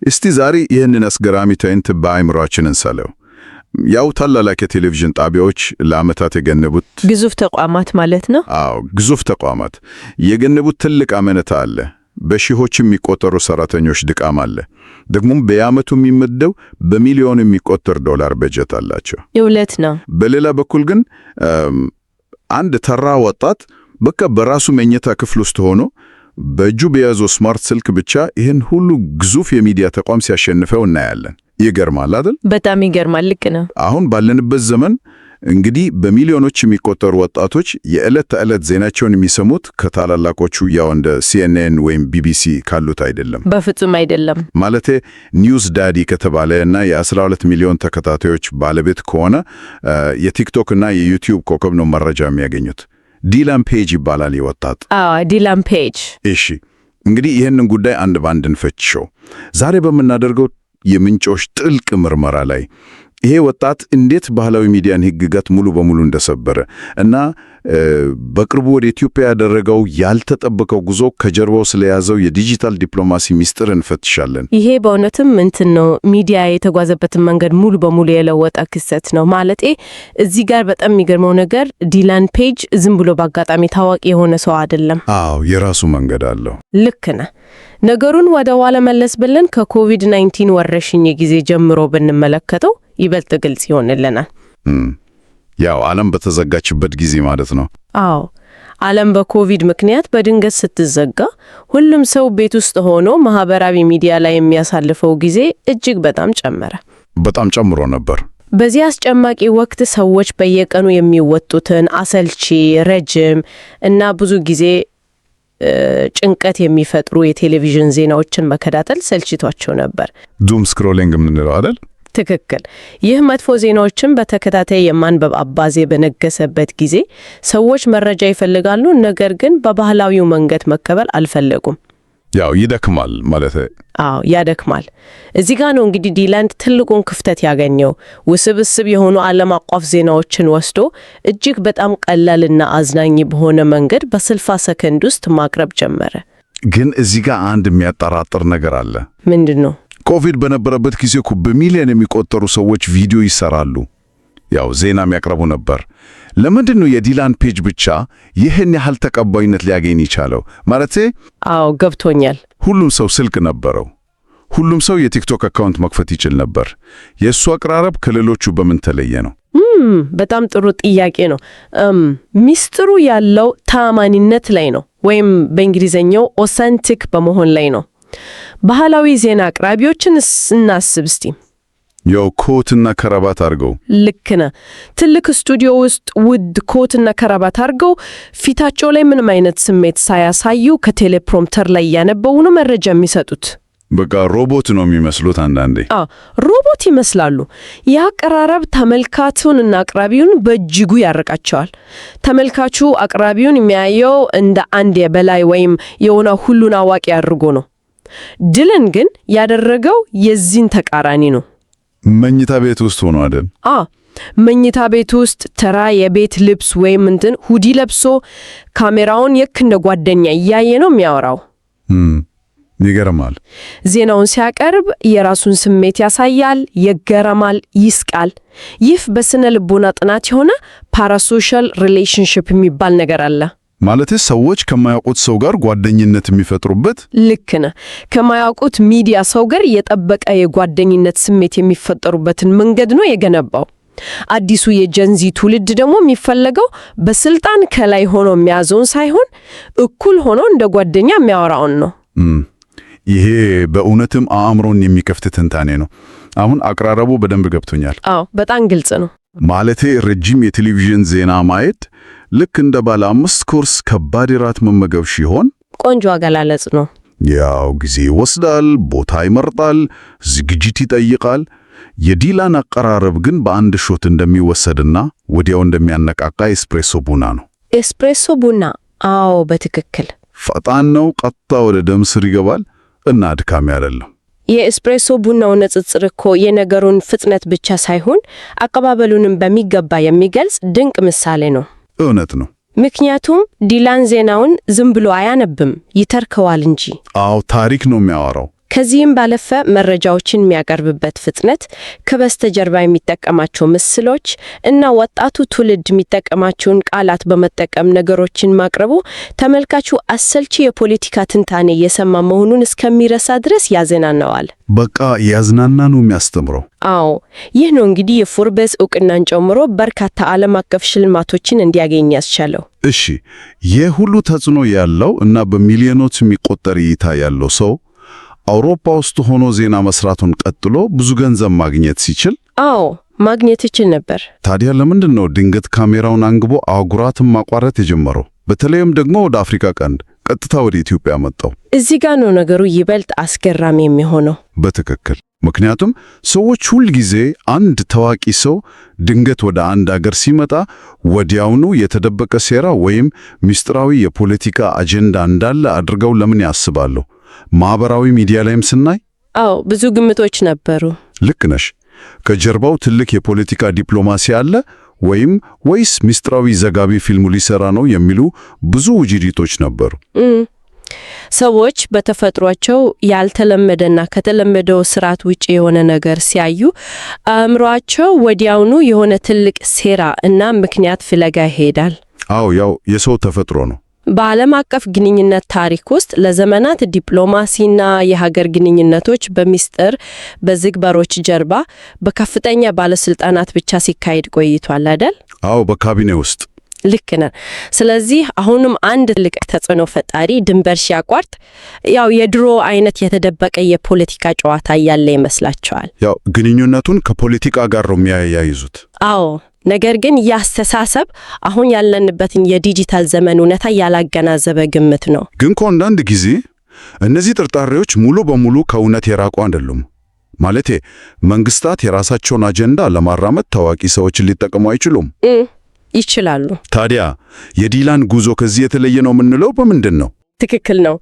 እስቲ ዛሬ ይህንን አስገራሚ ትዕይንት በአእምሯችን እንሳለው። ያው ታላላቅ የቴሌቪዥን ጣቢያዎች ለዓመታት የገነቡት ግዙፍ ተቋማት ማለት ነው። አዎ፣ ግዙፍ ተቋማት የገነቡት ትልቅ አመኔታ አለ። በሺዎች የሚቆጠሩ ሰራተኞች ድካም አለ። ደግሞም በየዓመቱ የሚመደው በሚሊዮን የሚቆጠር ዶላር በጀት አላቸው። እውነት ነው። በሌላ በኩል ግን አንድ ተራ ወጣት በቃ በራሱ መኝታ ክፍል ውስጥ ሆኖ በእጁ በያዘው ስማርት ስልክ ብቻ ይህን ሁሉ ግዙፍ የሚዲያ ተቋም ሲያሸንፈው እናያለን። ይገርማል አይደል? በጣም ይገርማል። ልክ ነው። አሁን ባለንበት ዘመን እንግዲህ በሚሊዮኖች የሚቆጠሩ ወጣቶች የዕለት ተዕለት ዜናቸውን የሚሰሙት ከታላላቆቹ ያው እንደ CNN ወይም BBC ካሉት አይደለም። በፍጹም አይደለም። ማለቴ ኒውስ ዳዲ ከተባለ እና የ12 ሚሊዮን ተከታታዮች ባለቤት ከሆነ የቲክቶክ እና የዩቲዩብ ኮከብ ነው መረጃ የሚያገኙት። ዲላን ፔጅ ይባላል የወጣት። ዲላን ፔጅ። እሺ፣ እንግዲህ ይህንን ጉዳይ አንድ ባንድ እንፈትሸው ዛሬ በምናደርገው የምንጮች ጥልቅ ምርመራ ላይ ይሄ ወጣት እንዴት ባህላዊ ሚዲያን ሕግጋት ሙሉ በሙሉ እንደሰበረ እና በቅርቡ ወደ ኢትዮጵያ ያደረገው ያልተጠበቀው ጉዞ ከጀርባው ስለያዘው የዲጂታል ዲፕሎማሲ ሚስጥር እንፈትሻለን። ይሄ በእውነትም ነው ሚዲያ የተጓዘበትን መንገድ ሙሉ በሙሉ የለወጠ ክስተት ነው። ማለቴ እዚህ ጋር በጣም የሚገርመው ነገር ዲላን ፔጅ ዝም ብሎ በአጋጣሚ ታዋቂ የሆነ ሰው አይደለም። አዎ፣ የራሱ መንገድ አለው። ልክ ነህ። ነገሩን ወደ ኋላ መለስ ብለን ከኮቪድ-19 ወረርሽኝ ጊዜ ጀምሮ ብንመለከተው ይበልጥ ግልጽ ይሆንልናል። ያው ዓለም በተዘጋችበት ጊዜ ማለት ነው። አዎ፣ ዓለም በኮቪድ ምክንያት በድንገት ስትዘጋ ሁሉም ሰው ቤት ውስጥ ሆኖ ማህበራዊ ሚዲያ ላይ የሚያሳልፈው ጊዜ እጅግ በጣም ጨመረ። በጣም ጨምሮ ነበር። በዚህ አስጨማቂ ወቅት ሰዎች በየቀኑ የሚወጡትን አሰልቺ፣ ረጅም እና ብዙ ጊዜ ጭንቀት የሚፈጥሩ የቴሌቪዥን ዜናዎችን መከታተል ሰልችቷቸው ነበር። ዱም ስክሮሊንግ የምንለው አይደል? ትክክል። ይህ መጥፎ ዜናዎችን በተከታታይ የማንበብ አባዜ በነገሰበት ጊዜ ሰዎች መረጃ ይፈልጋሉ፣ ነገር ግን በባህላዊው መንገድ መቀበል አልፈለጉም። ያው ይደክማል ማለት። አዎ፣ ያደክማል። እዚህ ጋር ነው እንግዲህ ዲላን ትልቁን ክፍተት ያገኘው። ውስብስብ የሆኑ ዓለም አቀፍ ዜናዎችን ወስዶ እጅግ በጣም ቀላልና አዝናኝ በሆነ መንገድ በ60 ሰከንድ ውስጥ ማቅረብ ጀመረ። ግን እዚህ ጋር አንድ የሚያጠራጥር ነገር አለ። ምንድን ነው? ኮቪድ በነበረበት ጊዜ እኮ በሚሊዮን የሚቆጠሩ ሰዎች ቪዲዮ ይሰራሉ፣ ያው ዜናም ያቀርቡ ነበር። ለምንድን ነው የዲላን ፔጅ ብቻ ይህን ያህል ተቀባይነት ሊያገኝ ይቻለው? ማለቴ አዎ፣ ገብቶኛል። ሁሉም ሰው ስልክ ነበረው። ሁሉም ሰው የቲክቶክ አካውንት መክፈት ይችል ነበር። የእሱ አቀራረብ ከሌሎቹ በምን ተለየ ነው? በጣም ጥሩ ጥያቄ ነው። ሚስጥሩ ያለው ተአማኒነት ላይ ነው፣ ወይም በእንግሊዝኛው ኦተንቲክ በመሆን ላይ ነው። ባህላዊ ዜና አቅራቢዎችን እናስብ እስቲ። ያው ኮትና ከረባት አድርገው። ልክ ነህ። ትልቅ ስቱዲዮ ውስጥ ውድ ኮትና ከረባት አድርገው ፊታቸው ላይ ምንም አይነት ስሜት ሳያሳዩ ከቴሌፕሮምተር ላይ እያነበቡ ነው መረጃ የሚሰጡት። በቃ ሮቦት ነው የሚመስሉት አንዳንዴ። ሮቦት ይመስላሉ። የአቀራረብ ተመልካቹንና አቅራቢውን በእጅጉ ያርቃቸዋል። ተመልካቹ አቅራቢውን የሚያየው እንደ አንድ የበላይ ወይም የሆነ ሁሉን አዋቂ አድርጎ ነው። ዲላን ግን ያደረገው የዚህን ተቃራኒ ነው። መኝታ ቤት ውስጥ ሆኖ አይደል? መኝታ ቤት ውስጥ ተራ የቤት ልብስ ወይም ሁዲ ለብሶ ካሜራውን እንደ ጓደኛ እያየ ነው የሚያወራው። ይገርማል። ዜናውን ሲያቀርብ የራሱን ስሜት ያሳያል፣ ይገረማል፣ ይስቃል። ይህ በስነ ልቦና ጥናት የሆነ ፓራሶሻል ሪሌሽንሺፕ የሚባል ነገር አለ። ማለት ሰዎች ከማያውቁት ሰው ጋር ጓደኝነት የሚፈጥሩበት። ልክ ነህ። ከማያውቁት ሚዲያ ሰው ጋር የጠበቀ የጓደኝነት ስሜት የሚፈጠሩበትን መንገድ ነው የገነባው። አዲሱ የጀንዚ ትውልድ ደግሞ የሚፈለገው በስልጣን ከላይ ሆኖ የሚያዘውን ሳይሆን እኩል ሆኖ እንደ ጓደኛ የሚያወራውን ነው። ይሄ በእውነትም አእምሮን የሚከፍት ትንታኔ ነው። አሁን አቀራረቡ በደንብ ገብቶኛል። አዎ፣ በጣም ግልጽ ነው። ማለቴ ረጅም የቴሌቪዥን ዜና ማየት ልክ እንደ ባለ 5 ኮርስ ከባድ ራት መመገብ ሲሆን፣ ቆንጆ አገላለጽ ነው። ያው ጊዜ ይወስዳል፣ ቦታ ይመርጣል፣ ዝግጅት ይጠይቃል። የዲላን አቀራረብ ግን በአንድ ሾት እንደሚወሰድና ወዲያው እንደሚያነቃቃ ኤስፕሬሶ ቡና ነው። ኤስፕሬሶ ቡና። አዎ፣ በትክክል ፈጣን ነው። ቀጥታ ወደ ደም ስር ይገባል እና አድካሚ አይደለም። የኤስፕሬሶ ቡናው ንጽጽር እኮ የነገሩን ፍጥነት ብቻ ሳይሆን አቀባበሉንም በሚገባ የሚገልጽ ድንቅ ምሳሌ ነው። እውነት ነው። ምክንያቱም ዲላን ዜናውን ዝም ብሎ አያነብም፣ ይተርከዋል እንጂ። አዎ፣ ታሪክ ነው የሚያወራው። ከዚህም ባለፈ መረጃዎችን የሚያቀርብበት ፍጥነት፣ ከበስተጀርባ የሚጠቀማቸው ምስሎች እና ወጣቱ ትውልድ የሚጠቀማቸውን ቃላት በመጠቀም ነገሮችን ማቅረቡ ተመልካቹ አሰልቺ የፖለቲካ ትንታኔ እየሰማ መሆኑን እስከሚረሳ ድረስ ያዝናናዋል። በቃ ያዝናና ነው የሚያስተምረው። አዎ፣ ይህ ነው እንግዲህ የፎርበስ ዕውቅናን ጨምሮ በርካታ ዓለም አቀፍ ሽልማቶችን እንዲያገኝ ያስቻለው። እሺ፣ ይህ ሁሉ ተጽዕኖ ያለው እና በሚሊዮኖች የሚቆጠር እይታ ያለው ሰው አውሮፓ ውስጥ ሆኖ ዜና መስራቱን ቀጥሎ ብዙ ገንዘብ ማግኘት ሲችል፣ አዎ ማግኘት ይችል ነበር። ታዲያ ለምንድን ነው ድንገት ካሜራውን አንግቦ አህጉራትን ማቋረጥ የጀመረው? በተለይም ደግሞ ወደ አፍሪካ ቀንድ ቀጥታ ወደ ኢትዮጵያ መጣው? እዚህ ጋር ነው ነገሩ ይበልጥ አስገራሚ የሚሆነው። በትክክል። ምክንያቱም ሰዎች ሁል ጊዜ አንድ ታዋቂ ሰው ድንገት ወደ አንድ አገር ሲመጣ ወዲያውኑ የተደበቀ ሴራ ወይም ምስጢራዊ የፖለቲካ አጀንዳ እንዳለ አድርገው ለምን ያስባሉ? ማህበራዊ ሚዲያ ላይም ስናይ አዎ ብዙ ግምቶች ነበሩ። ልክ ነሽ። ከጀርባው ትልቅ የፖለቲካ ዲፕሎማሲ አለ ወይስ ምስጢራዊ ዘጋቢ ፊልሙ ሊሰራ ነው የሚሉ ብዙ ውጅሪቶች ነበሩ። ሰዎች በተፈጥሯቸው ያልተለመደና ከተለመደው ስርዓት ውጪ የሆነ ነገር ሲያዩ አእምሯቸው ወዲያውኑ የሆነ ትልቅ ሴራ እና ምክንያት ፍለጋ ይሄዳል። አዎ ያው የሰው ተፈጥሮ ነው። በዓለም አቀፍ ግንኙነት ታሪክ ውስጥ ለዘመናት ዲፕሎማሲና የሀገር ግንኙነቶች በሚስጥር በዝግ በሮች ጀርባ በከፍተኛ ባለስልጣናት ብቻ ሲካሄድ ቆይቷል አይደል? አዎ በካቢኔ ውስጥ። ልክ ነን። ስለዚህ አሁንም አንድ ትልቅ ተጽዕኖ ፈጣሪ ድንበር ሲያቋርጥ ያው የድሮ አይነት የተደበቀ የፖለቲካ ጨዋታ ያለ ይመስላቸዋል። ያው ግንኙነቱን ከፖለቲካ ጋር ነው የሚያያይዙት። አዎ ነገር ግን ያስተሳሰብ አሁን ያለንበትን የዲጂታል ዘመን እውነታ ያላገናዘበ ግምት ነው። ግን አንዳንድ ጊዜ እነዚህ ጥርጣሬዎች ሙሉ በሙሉ ከእውነት የራቁ አይደሉም። ማለቴ መንግስታት የራሳቸውን አጀንዳ ለማራመድ ታዋቂ ሰዎችን ሊጠቀሙ አይችሉም? ይችላሉ። ታዲያ የዲላን ጉዞ ከዚህ የተለየ ነው የምንለው በምንድን ነው? ትክክል ነው።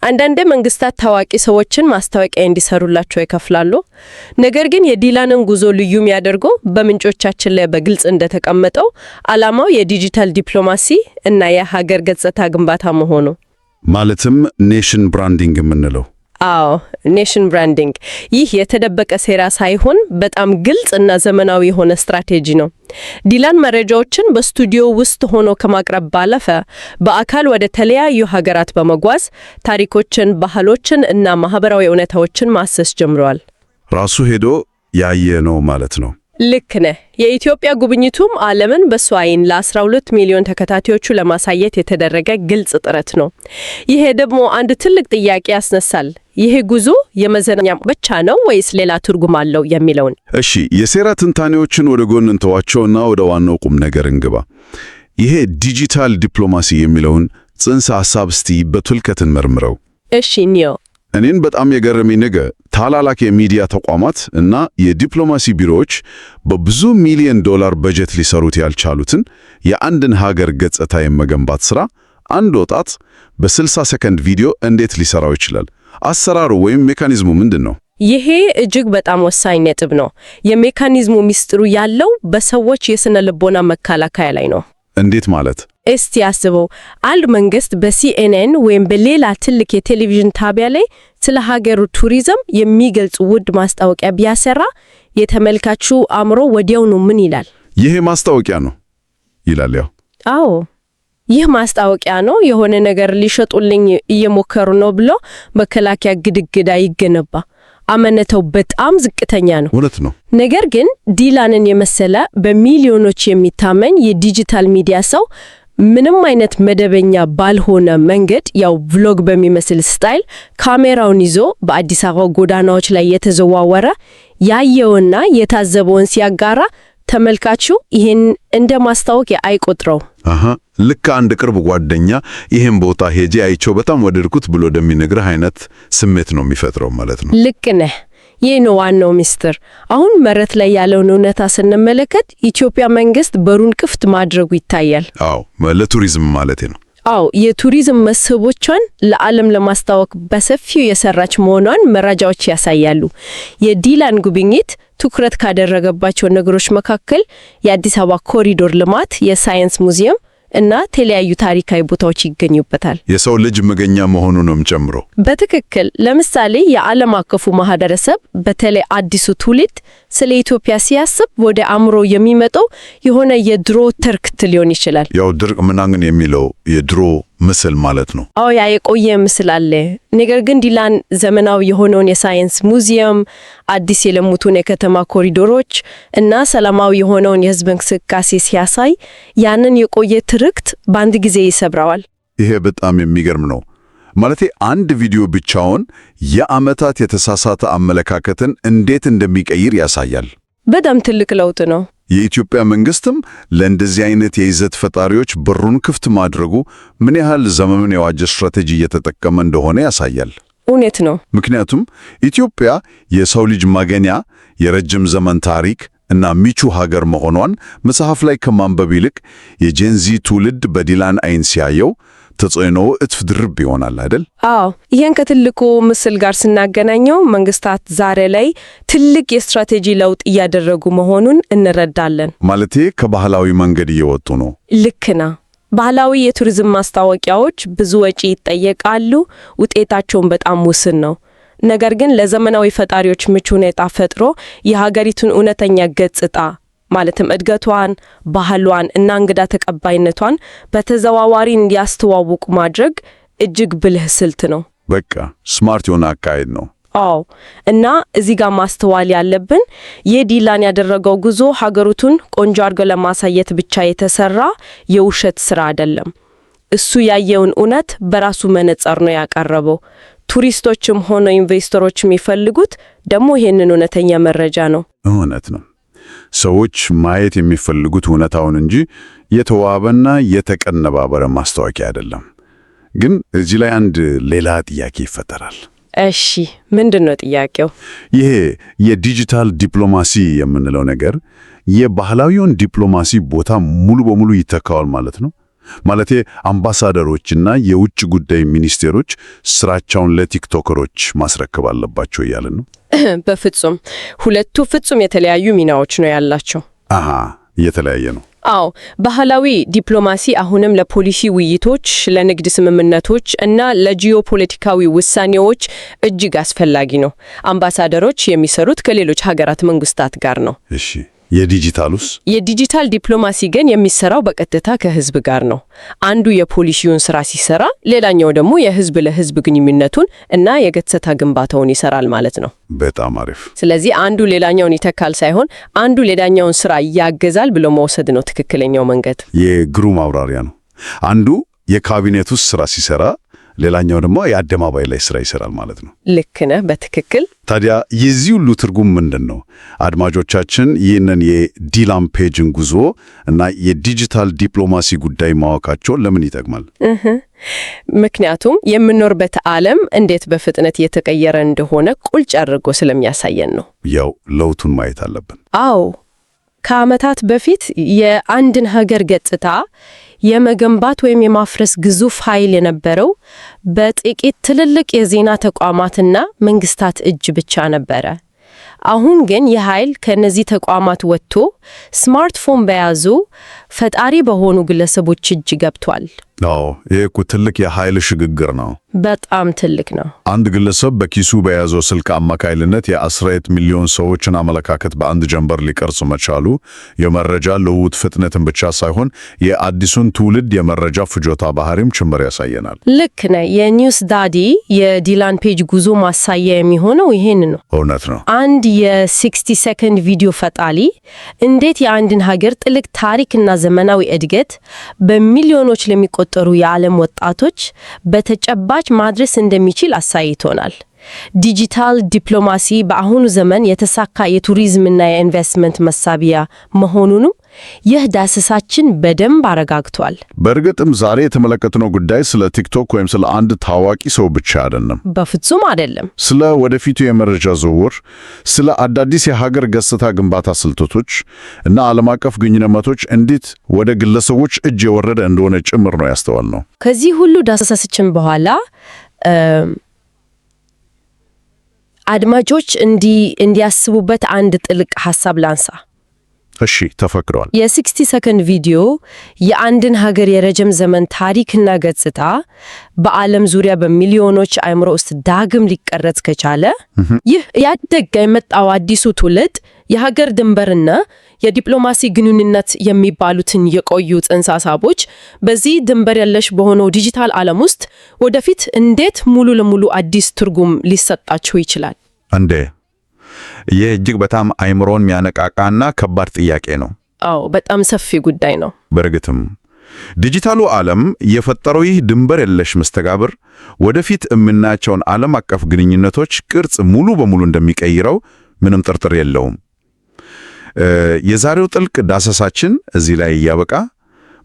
አንዳንድ መንግስታት ታዋቂ ሰዎችን ማስታወቂያ እንዲሰሩላቸው ይከፍላሉ። ነገር ግን የዲላንን ጉዞ ልዩ የሚያደርገው በምንጮቻችን ላይ በግልጽ እንደተቀመጠው ዓላማው የዲጂታል ዲፕሎማሲ እና የሀገር ገጽታ ግንባታ መሆኑ፣ ማለትም ኔሽን ብራንዲንግ የምንለው። አዎ ኔሽን ብራንዲንግ። ይህ የተደበቀ ሴራ ሳይሆን በጣም ግልጽ እና ዘመናዊ የሆነ ስትራቴጂ ነው። ዲላን መረጃዎችን በስቱዲዮ ውስጥ ሆኖ ከማቅረብ ባለፈ በአካል ወደ ተለያዩ ሀገራት በመጓዝ ታሪኮችን፣ ባህሎችን እና ማህበራዊ እውነታዎችን ማሰስ ጀምረዋል። ራሱ ሄዶ ያየ ነው ማለት ነው። ልክ ነህ። የኢትዮጵያ ጉብኝቱም ዓለምን በሱ አይን ለ12 ሚሊዮን ተከታታዮቹ ለማሳየት የተደረገ ግልጽ ጥረት ነው። ይሄ ደግሞ አንድ ትልቅ ጥያቄ ያስነሳል። ይሄ ጉዞ የመዝናኛ ብቻ ነው ወይስ ሌላ ትርጉም አለው የሚለውን። እሺ የሴራ ትንታኔዎችን ወደ ጎን እንተዋቸውና ወደ ዋናው ቁም ነገር እንግባ። ይሄ ዲጂታል ዲፕሎማሲ የሚለውን ጽንሰ ሐሳብ እስቲ በጥልቀት እንመርምረው። እሺ ኒዮ፣ እኔን በጣም የገረመኝ ነገር ታላላቅ የሚዲያ ተቋማት እና የዲፕሎማሲ ቢሮዎች በብዙ ሚሊዮን ዶላር በጀት ሊሰሩት ያልቻሉትን የአንድን ሀገር ገጽታ የመገንባት ሥራ አንድ ወጣት በ60 ሰከንድ ቪዲዮ እንዴት ሊሰራው ይችላል? አሰራሩ ወይም ሜካኒዝሙ ምንድን ነው? ይሄ እጅግ በጣም ወሳኝ ነጥብ ነው። የሜካኒዝሙ ሚስጥሩ ያለው በሰዎች የስነ ልቦና መከላከያ ላይ ነው። እንዴት ማለት? እስቲ አስበው፣ አንድ መንግስት በሲኤንኤን ወይም በሌላ ትልቅ የቴሌቪዥን ጣቢያ ላይ ስለ ሀገሩ ቱሪዝም የሚገልጽ ውድ ማስታወቂያ ቢያሰራ የተመልካቹ አእምሮ ወዲያውኑ ምን ይላል? ይሄ ማስታወቂያ ነው ይላል። ያው አዎ ይህ ማስታወቂያ ነው፣ የሆነ ነገር ሊሸጡልኝ እየሞከሩ ነው ብሎ መከላከያ ግድግዳ ይገነባ። አመነታው በጣም ዝቅተኛ ነው። እውነት ነው። ነገር ግን ዲላንን የመሰለ በሚሊዮኖች የሚታመን የዲጂታል ሚዲያ ሰው ምንም አይነት መደበኛ ባልሆነ መንገድ ያው ቭሎግ በሚመስል ስታይል ካሜራውን ይዞ በአዲስ አበባ ጎዳናዎች ላይ የተዘዋወረ ያየውና የታዘበውን ሲያጋራ ተመልካቹ ይሄን እንደ ማስታወቂያ አይቆጥረው። ልክ አንድ ቅርብ ጓደኛ ይሄን ቦታ ሄጄ አይቼው በጣም ወደድኩት ብሎ እንደሚነግርህ አይነት ስሜት ነው የሚፈጥረው ማለት ነው። ልክ ነህ። ይህ ነው ዋናው ሚስጥር። አሁን መሬት ላይ ያለውን እውነታ ስንመለከት ኢትዮጵያ መንግስት በሩን ክፍት ማድረጉ ይታያል። አዎ ለቱሪዝም ማለት ነው። አዎ የቱሪዝም መስህቦቿን ለዓለም ለማስተዋወቅ በሰፊው የሰራች መሆኗን መረጃዎች ያሳያሉ። የዲላን ጉብኝት ትኩረት ካደረገባቸው ነገሮች መካከል የአዲስ አበባ ኮሪዶር ልማት፣ የሳይንስ ሙዚየም እና የተለያዩ ታሪካዊ ቦታዎች ይገኙበታል። የሰው ልጅ መገኛ መሆኑንም ጨምሮ በትክክል ለምሳሌ የዓለም አቀፉ ማህበረሰብ በተለይ አዲሱ ትውልድ ስለ ኢትዮጵያ ሲያስብ ወደ አእምሮ የሚመጣው የሆነ የድሮ ትርክት ሊሆን ይችላል። ያው ድርቅ ምናምን የሚለው የድሮ ምስል ማለት ነው። አዎ ያ የቆየ ምስል አለ። ነገር ግን ዲላን ዘመናዊ የሆነውን የሳይንስ ሙዚየም፣ አዲስ የለሙትን የከተማ ኮሪዶሮች እና ሰላማዊ የሆነውን የህዝብ እንቅስቃሴ ሲያሳይ ያንን የቆየ ትርክት በአንድ ጊዜ ይሰብረዋል። ይሄ በጣም የሚገርም ነው። ማለቴ አንድ ቪዲዮ ብቻውን የዓመታት የተሳሳተ አመለካከትን እንዴት እንደሚቀይር ያሳያል። በጣም ትልቅ ለውጥ ነው። የኢትዮጵያ መንግስትም ለእንደዚህ አይነት የይዘት ፈጣሪዎች በሩን ክፍት ማድረጉ ምን ያህል ዘመኑን የዋጀ ስትራቴጂ እየተጠቀመ እንደሆነ ያሳያል። እውነት ነው። ምክንያቱም ኢትዮጵያ የሰው ልጅ ማገኛ የረጅም ዘመን ታሪክ እና ሚቹ ሀገር መሆኗን መጽሐፍ ላይ ከማንበብ ይልቅ የጄንዚ ትውልድ በዲላን አይን ሲያየው ተጽዕኖው እጥፍ ድርብ ይሆናል አይደል? አዎ፣ ይህን ከትልቁ ምስል ጋር ስናገናኘው መንግስታት ዛሬ ላይ ትልቅ የስትራቴጂ ለውጥ እያደረጉ መሆኑን እንረዳለን። ማለቴ ከባህላዊ መንገድ እየወጡ ነው። ልክ ነው። ባህላዊ የቱሪዝም ማስታወቂያዎች ብዙ ወጪ ይጠየቃሉ፣ ውጤታቸውን በጣም ውስን ነው። ነገር ግን ለዘመናዊ ፈጣሪዎች ምቹ ሁኔታ ፈጥሮ የሀገሪቱን እውነተኛ ገጽታ ማለትም እድገቷን፣ ባህሏን እና እንግዳ ተቀባይነቷን በተዘዋዋሪ እንዲያስተዋውቁ ማድረግ እጅግ ብልህ ስልት ነው። በቃ ስማርት የሆነ አካሄድ ነው። አዎ፣ እና እዚህ ጋር ማስተዋል ያለብን የዲላን ያደረገው ጉዞ ሀገሪቱን ቆንጆ አድርጎ ለማሳየት ብቻ የተሰራ የውሸት ስራ አይደለም። እሱ ያየውን እውነት በራሱ መነጽር ነው ያቀረበው። ቱሪስቶችም ሆነ ኢንቨስተሮች የሚፈልጉት ደግሞ ይሄንን እውነተኛ መረጃ ነው። እውነት ነው። ሰዎች ማየት የሚፈልጉት እውነታውን እንጂ የተዋበና የተቀነባበረ ማስታወቂያ አይደለም። ግን እዚህ ላይ አንድ ሌላ ጥያቄ ይፈጠራል። እሺ፣ ምንድነው ጥያቄው? ይሄ የዲጂታል ዲፕሎማሲ የምንለው ነገር የባህላዊውን ዲፕሎማሲ ቦታ ሙሉ በሙሉ ይተካዋል ማለት ነው? ማለቴ አምባሳደሮችና የውጭ ጉዳይ ሚኒስቴሮች ስራቸውን ለቲክቶከሮች ማስረከብ አለባቸው እያለን ነው? በፍጹም። ሁለቱ ፍጹም የተለያዩ ሚናዎች ነው ያላቸው። አሃ፣ የተለያየ ነው። አዎ፣ ባህላዊ ዲፕሎማሲ አሁንም ለፖሊሲ ውይይቶች፣ ለንግድ ስምምነቶች እና ለጂኦፖለቲካዊ ውሳኔዎች እጅግ አስፈላጊ ነው። አምባሳደሮች የሚሰሩት ከሌሎች ሀገራት መንግስታት ጋር ነው። እሺ፣ የዲጂታሉስ? የዲጂታል ዲፕሎማሲ ግን የሚሰራው በቀጥታ ከህዝብ ጋር ነው። አንዱ የፖሊሲውን ስራ ሲሰራ፣ ሌላኛው ደግሞ የህዝብ ለህዝብ ግንኙነቱን እና የገጽታ ግንባታውን ይሰራል ማለት ነው። በጣም አሪፍ። ስለዚህ አንዱ ሌላኛውን ይተካል ሳይሆን አንዱ ሌላኛውን ስራ ያገዛል ብሎ መውሰድ ነው ትክክለኛው መንገድ። የግሩም ማብራሪያ ነው። አንዱ የካቢኔት ውስጥ ስራ ሲሰራ፣ ሌላኛው ደግሞ የአደባባይ ላይ ስራ ይሰራል ማለት ነው። ልክ ነህ፣ በትክክል። ታዲያ የዚህ ሁሉ ትርጉም ምንድን ነው? አድማጮቻችን ይህንን የዲላን ፔጅን ጉዞ እና የዲጂታል ዲፕሎማሲ ጉዳይ ማወቃቸው ለምን ይጠቅማል? ምክንያቱም የምንኖርበት ዓለም እንዴት በፍጥነት እየተቀየረ እንደሆነ ቁልጭ አድርጎ ስለሚያሳየን ነው። ያው ለውጡን ማየት አለብን። አዎ፣ ከዓመታት በፊት የአንድን ሀገር ገጽታ የመገንባት ወይም የማፍረስ ግዙፍ ኃይል የነበረው በጥቂት ትልልቅ የዜና ተቋማትና መንግስታት እጅ ብቻ ነበረ። አሁን ግን ይህ ኃይል ከነዚህ ተቋማት ወጥቶ ስማርትፎን በያዙ ፈጣሪ በሆኑ ግለሰቦች እጅ ገብቷል። አዎ፣ ይህ እኮ ትልቅ የኃይል ሽግግር ነው። በጣም ትልቅ ነው። አንድ ግለሰብ በኪሱ በያዘው ስልክ አማካይነት የ10 ሚሊዮን ሰዎችን አመለካከት በአንድ ጀንበር ሊቀርጽ መቻሉ የመረጃ ልውውጥ ፍጥነትን ብቻ ሳይሆን የአዲሱን ትውልድ የመረጃ ፍጆታ ባህሪም ጭምር ያሳየናል። ልክ ነህ። የኒውስ ዳዲ የዲላን ፔጅ ጉዞ ማሳያ የሚሆነው ይሄን ነው። እውነት ነው። አንድ የ60 ሰከንድ ቪዲዮ ፈጣሪ እንዴት የአንድን ሀገር ጥልቅ ታሪክና ዘመናዊ እድገት በሚሊዮኖች ለሚቆጠሩ የዓለም ወጣቶች በተጨባጭ ማድረስ እንደሚችል አሳይቶናል። ዲጂታል ዲፕሎማሲ በአሁኑ ዘመን የተሳካ የቱሪዝምና የኢንቨስትመንት መሳቢያ መሆኑንም ይህ ዳሰሳችን በደንብ አረጋግቷል። በእርግጥም ዛሬ የተመለከትነው ጉዳይ ስለ ቲክቶክ ወይም ስለ አንድ ታዋቂ ሰው ብቻ አይደለም። በፍጹም አይደለም። ስለ ወደፊቱ የመረጃ ዝውውር፣ ስለ አዳዲስ የሀገር ገጽታ ግንባታ ስልቶች እና ዓለም አቀፍ ግንኙነቶች እንዴት ወደ ግለሰቦች እጅ የወረደ እንደሆነ ጭምር ነው ያስተዋልነው። ከዚህ ሁሉ ዳሰሳችን በኋላ አድማጮች እንዲያስቡበት አንድ ጥልቅ ሐሳብ ላንሳ። እሺ፣ ተፈክሯል። የ60 ሰከንድ ቪዲዮ የአንድን ሀገር የረጅም ዘመን ታሪክና ገጽታ በዓለም ዙሪያ በሚሊዮኖች አእምሮ ውስጥ ዳግም ሊቀረጽ ከቻለ ይህ ያደገ የመጣው አዲሱ ትውልድ የሀገር ድንበርና የዲፕሎማሲ ግንኙነት የሚባሉትን የቆዩ ጽንሰ ሐሳቦች በዚህ ድንበር የለሽ በሆነው ዲጂታል ዓለም ውስጥ ወደፊት እንዴት ሙሉ ለሙሉ አዲስ ትርጉም ሊሰጣቸው ይችላል? እንዴ! ይህ እጅግ በጣም አእምሮን የሚያነቃቃና ከባድ ጥያቄ ነው። አዎ፣ በጣም ሰፊ ጉዳይ ነው። በእርግጥም ዲጂታሉ ዓለም የፈጠረው ይህ ድንበር የለሽ መስተጋብር ወደፊት የምናያቸውን ዓለም አቀፍ ግንኙነቶች ቅርጽ ሙሉ በሙሉ እንደሚቀይረው ምንም ጥርጥር የለውም። የዛሬው ጥልቅ ዳሰሳችን እዚህ ላይ እያበቃ፣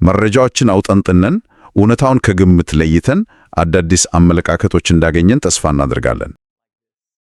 መረጃዎችን አውጠንጥነን እውነታውን ከግምት ለይተን አዳዲስ አመለካከቶች እንዳገኘን ተስፋ እናደርጋለን።